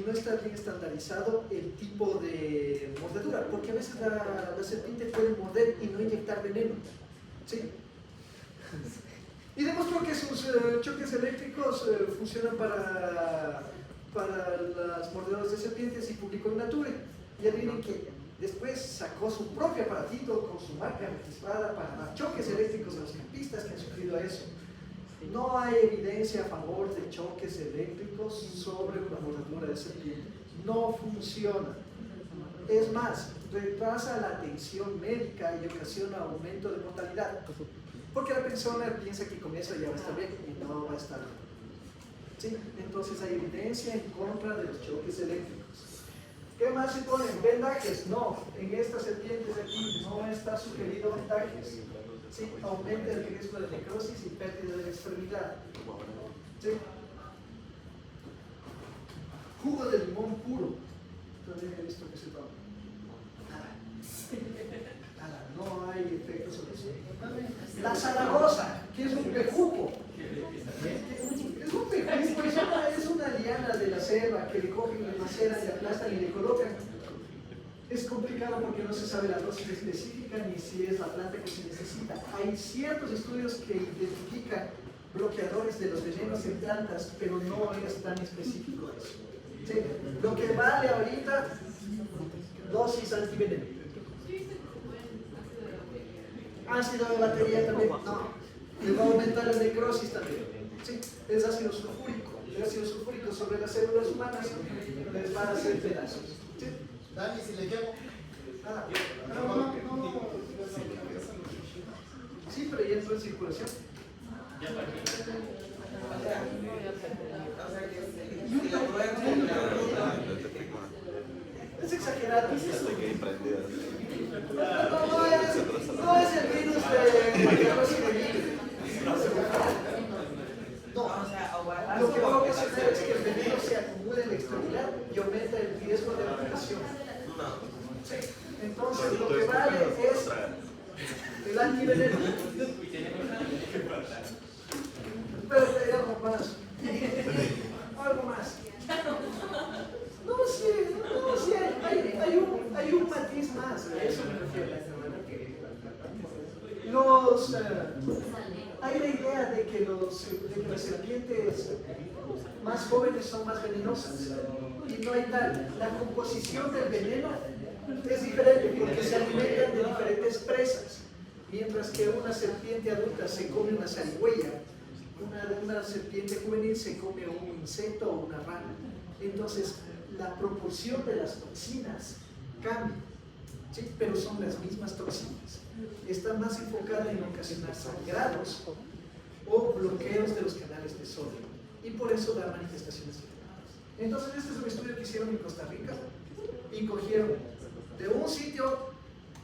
no está bien estandarizado el tipo de mordedura, porque a veces la serpiente puede morder y no inyectar veneno. ¿Sí? Y demostró que sus choques eléctricos funcionan para las mordedoras de serpientes y publicó en Nature. Y adivinen que después sacó su propio aparatito con su marca registrada para dar choques eléctricos a los campistas que han sufrido eso. No hay evidencia a favor de choques eléctricos sobre una mordedura de serpiente. No funciona. Es más, retrasa la atención médica y ocasiona aumento de mortalidad. Porque la persona piensa que con eso ya va a estar bien y no va a estar bien. ¿Sí? Entonces hay evidencia en contra de los choques eléctricos. ¿Qué más se ponen? ¿Vendajes? No. En estas serpientes de aquí no está sugerido vendajes. ¿Sí? Aumenta el riesgo de necrosis y pérdida de la extremidad. ¿Sí? Jugo de limón puro. Todavía he visto que se toma. Nada, no hay efecto sobre eso. La zaragoza, que es un bejuco. Es un bejuco, es una liana de la selva que le cogen, le maceran, le aplastan y le colocan. Es complicado porque no se sabe la dosis específica ni si es la planta que se necesita. Hay ciertos estudios que identifican bloqueadores de los venenos en plantas, pero no es tan específico eso. ¿Sí? Lo que vale ahorita, dosis antiveneno. Ácido de batería también, no. Le va a aumentar la necrosis también. ¿Sí? Es ácido sulfúrico. El ácido sulfúrico sobre las células humanas les va a hacer pedazos. ¿Sí? Dani, si le quemo. No. Sí, pero ya entró en circulación. Es exagerado. No es el virus de la dosis de libre. No, lo que va a ocasionar es que el veneno se acumule en la extremidad y aumenta el riesgo de amputación. Sí. Entonces lo que vale es el antiveneno. Pero hay algo más. Algo más. No, sí, hay un matiz más, a eso me refiero. Hay la idea de que las serpientes más jóvenes son más venenosas y no hay tal. La composición del veneno es diferente porque se alimentan de diferentes presas, mientras que una serpiente adulta se come una zarigüeya, una serpiente juvenil se come un insecto o una rana. Entonces la proporción de las toxinas cambia, ¿sí? Pero son las mismas toxinas. Está más enfocada en ocasionar sangrados o bloqueos de los canales de sodio y por eso da manifestaciones diferentes. Entonces este es un estudio que hicieron en Costa Rica y cogieron de un sitio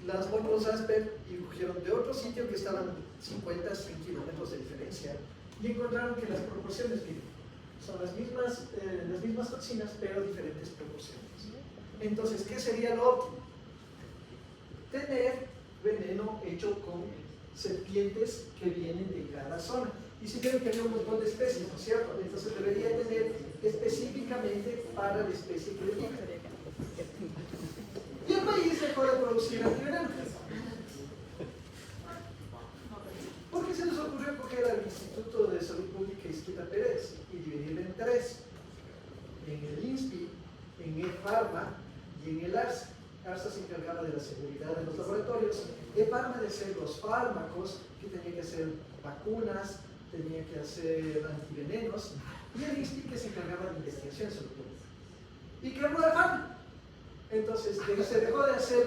las Volvos Asper y cogieron de otro sitio que estaban 50, 100 kilómetros de diferencia y encontraron que las proporciones son las mismas toxinas pero diferentes proporciones. Entonces, ¿qué sería lo óptimo? Tener veneno hecho con serpientes que vienen de cada zona. Y si vieron que había un montón de especies, ¿no es cierto? Entonces debería tener específicamente para la especie que le pica. Y el país dejó de producir antivenenos. ¿Por qué se les ocurrió coger al Instituto de Salud Pública Izquierda Pérez y dividirlo en tres? En el INSPI, en el Pharma y en el ARSA. ARSA se encargaba de la seguridad de los laboratorios, el Pharma de hacer los fármacos, que tenía que hacer vacunas, tenía que hacer antivenenos, y el INSPI que se encargaba de investigación en salud pública. ¿Y qué habló de Pharma? Entonces, se dejó de hacer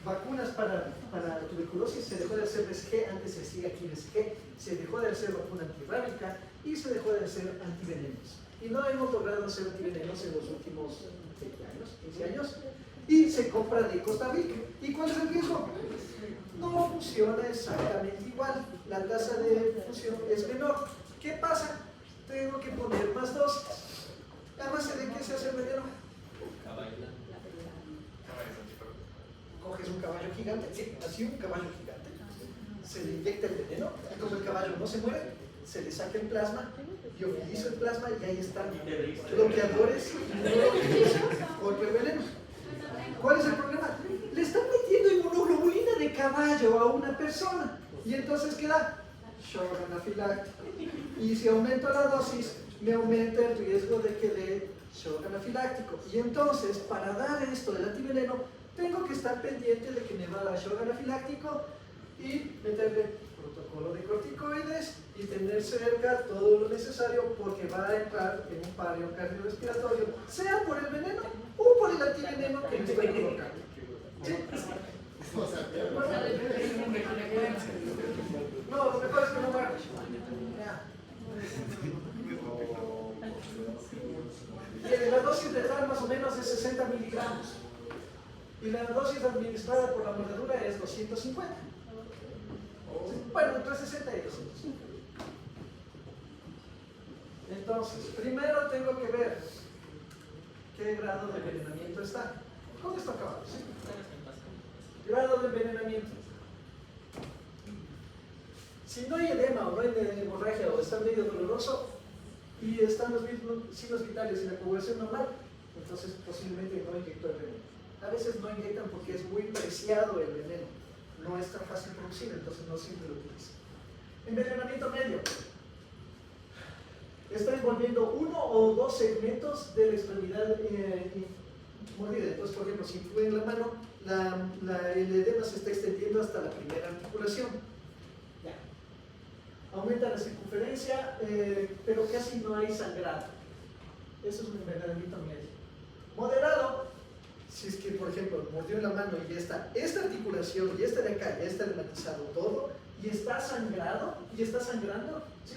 vacunas para tuberculosis, se dejó de hacer BCG, antes se hacía aquí BCG, se dejó de hacer vacuna antirrábica y se dejó de hacer antivenenos. Y no hemos logrado hacer antivenenos en los últimos 20 años, 15 años, y se compra de Costa Rica. ¿Y cuál es el riesgo? No funciona exactamente igual, la tasa de fusión es menor. ¿Qué pasa? Tengo que poner más dosis. ¿A base de qué se hace el veneno? Coges un caballo gigante, sí, así un caballo gigante, se le inyecta el veneno y como el caballo no se muere, se le saca el plasma, biofiliza el plasma y ahí están bloqueadores contra el veneno. ¿Cuál es el problema? Le están metiendo inmunoglobulina de caballo a una persona y entonces queda shock anafiláctico. Y si aumento la dosis, me aumenta el riesgo de que dé shock anafiláctico. Y entonces, para dar esto del antiveneno, tengo que estar pendiente de que me va a dar shock anafiláctico y meterle protocolo de corticoides y tener cerca todo lo necesario porque va a entrar en un paro cardiorrespiratorio, sea por el veneno o por el antiveneno que me estoy colocando. ¿Sí? O sea, No, lo mejor es que no muera. Ya. Y la dosis letal más o menos es 60 miligramos. Y la dosis administrada por la mordedura es 250. Bueno, entre 60 y 250. Entonces, primero tengo que ver qué grado de envenenamiento está. Con esto acabamos, ¿sí? Grado de envenenamiento. Si no hay edema o no hay hemorragia o está medio doloroso y están los signos vitales y la coagulación normal, entonces posiblemente no inyectó el veneno. A veces no inyectan porque es muy preciado el veneno, no es tan fácil producir, entonces no siempre lo utilizan. Envenenamiento medio. Está envolviendo uno o dos segmentos de la extremidad mordida. Entonces, por ejemplo, si fue en la mano, el edema se está extendiendo hasta la primera articulación. Ya. Aumenta la circunferencia, pero casi no hay sangrado. Eso es un envenenamiento medio. Moderado. Si es que, por ejemplo, mordió en la mano y ya está esta articulación, y esta de acá, ya está reumatizado todo, y está sangrando, ¿sí?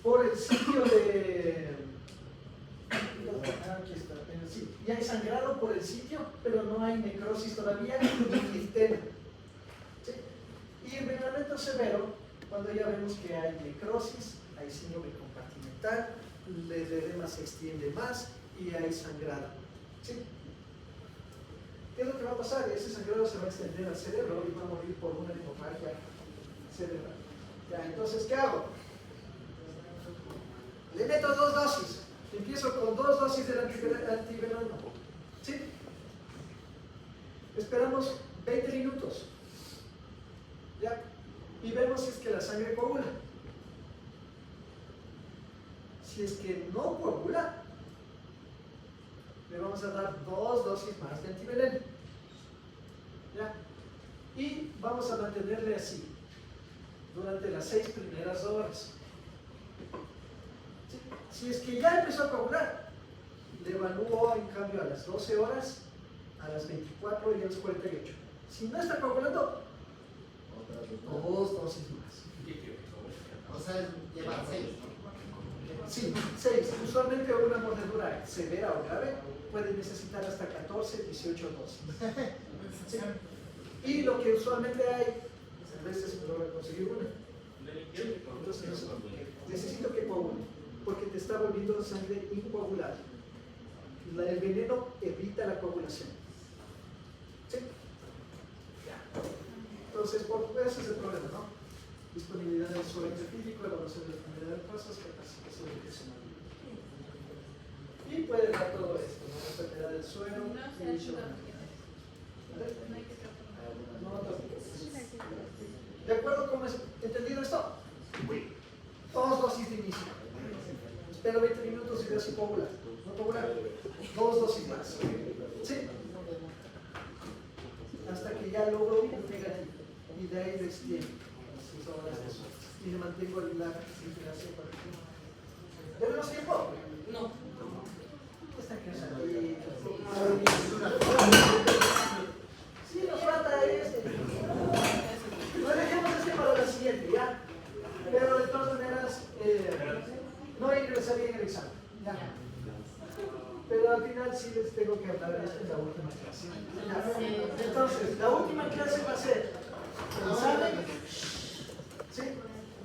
Por el sitio de... Aquí está, sí, ya hay sangrado por el sitio, pero no hay necrosis todavía, ni clistema. ¿Sí? Y envenenamiento severo, cuando ya vemos que hay necrosis, hay síndrome compartimental, el edema se extiende más y hay sangrado. ¿Sí? ¿Qué es lo que va a pasar? Ese sangrado se va a extender al cerebro y va a morir por una hemorragia cerebral. Ya, entonces, ¿qué hago? Le meto 2 dosis. Empiezo con 2 dosis del antiveneno. ¿Sí? Esperamos 20 minutos. ¿Ya? Y vemos si es que la sangre coagula. Si es que no coagula, le vamos a dar 2 dosis más de antiveneno. ¿Ya? Y vamos a mantenerle así durante las 6 primeras horas. ¿Sí? Si es que ya empezó a coagular, le evalúo en cambio a las 12 horas, a las 24 y a las 48. Si no está coagulando, 2 dosis más. o sea, lleva 6, ¿no? Sí, 6. Usualmente una mordedura severa o grave puede necesitar hasta 14, 18 dosis. ¿Sí? Y lo que usualmente hay, a veces no logra conseguir una. Entonces, necesito que coagule, porque te está volviendo sangre incoagulable. El veneno evita la coagulación. ¿Sí? Ya. Entonces, ese es el problema, ¿no? Disponibilidad del suelo físico, evaluación de la disponibilidad de cosas, capacitación educacional. Y puede dar todo esto, ¿no? La enfermedad del suelo, ¿de acuerdo con entendido esto? Dos dosis de inicio. Espero 20 minutos y veo si puedo volar. ¿No puedo volar? Dos dosis más. ¿Sí? Hasta que ya logro un negativo. Y de ahí lo extiendo. Y le mantengo la inclinación para aquí. ¿Ya menos tiempo? No. Está cansadito. Sí, nos falta este. No dejemos este para la siguiente, ¿ya? Pero de todas maneras, no ingresaría en el examen, ¿ya? Pero al final sí les tengo que hablar de esto en la última clase. ¿Ya? Entonces, la última clase va a ser el examen. ¿Sí?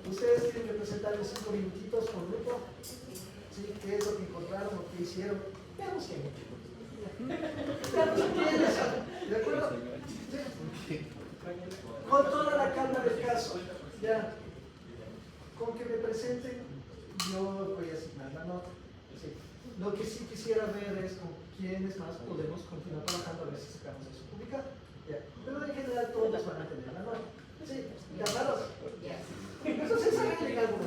Ustedes tienen que presentarme 5 minutitos con grupo. ¿Sí? ¿Qué es lo que encontraron o qué hicieron? Veamos qué. Veamos qué. ¿De acuerdo? ¿Sí? Con toda la calma del caso, ya, con que me presenten, yo voy a asignar la nota. Sí. Lo que sí quisiera ver es con quiénes más podemos continuar trabajando a ver si sacamos eso publicado. Ya. Pero en general todos van a tener la nota. Sí, llamados. Entonces háganle algo.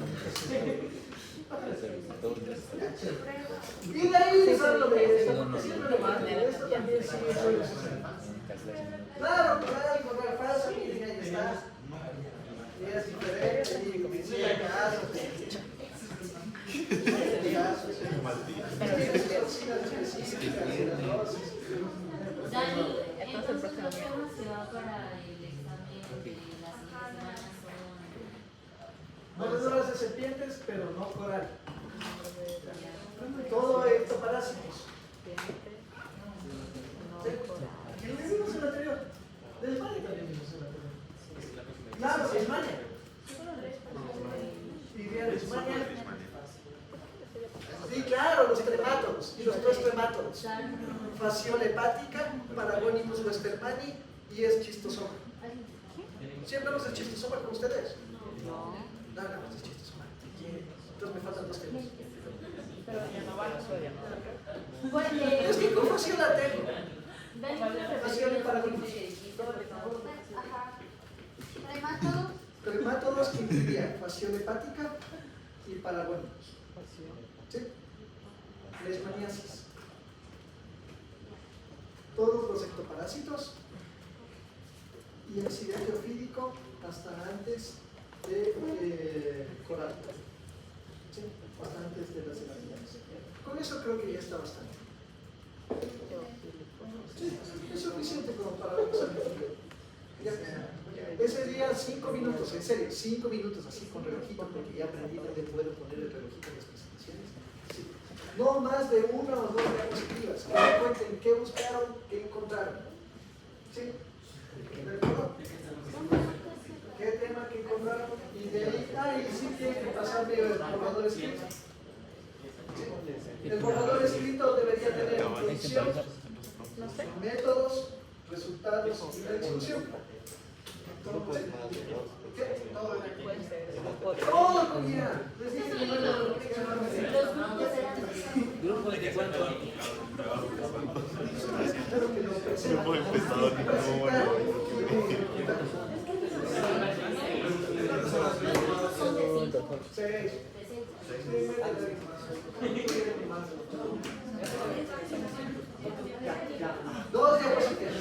Y de ahí les hablo de esto, porque siempre lo mando. Esto también sí suele suceder. Claro, algo fácil, miren, ahí está. Es diferente, y comienza casos. Dani, entonces los temas que va para el examen de las semanas son... Mordedoras de serpientes, pero no coral. Todo ectoparásitos. ¿Qué vimos en el anterior? De España también vimos en el anterior. Claro, de España. Idea de España. Sí, claro, los tremátodos y los prostrematodos. Fasciole hepática, Paragonimus westermani y es chistosoma. ¿Sí hablamos de chistosoma con ustedes? No hablamos de chistosoma. Entonces me faltan 2 temas. Pero ya no van a estudiar. Es que con fasciole la tengo. Fasciole Paragonimus. Tremátodos que incluían fasciole hepática y Paragonimus. ¿Sí? Leishmaniasis. Todos los ectoparásitos y accidente ofídico hasta antes de coral. ¿Sí? Hasta antes de las elastinas. Con eso creo que ya está bastante. Sí, es suficiente como para el examen. Ese día 5 minutos, en serio, 5 minutos así con relojito, porque ya aprendí dónde puedo poner el relojito en las presentaciones. Sí. No más de 1 o 2 diapositivas. Que me cuenten qué buscaron, qué encontraron. ¿Sí? ¿De acuerdo? ¿Qué tema que encontraron? Y de ahí, y sí tienen que pasarme el borrador escrito. ¿Sí? El borrador escrito debería tener introducción, métodos, resultados y la instrucción. ¿Qué? Todo con guía. Les dije que no lo que Grupo de cuánto. Grupo empezado Dos diapositivas.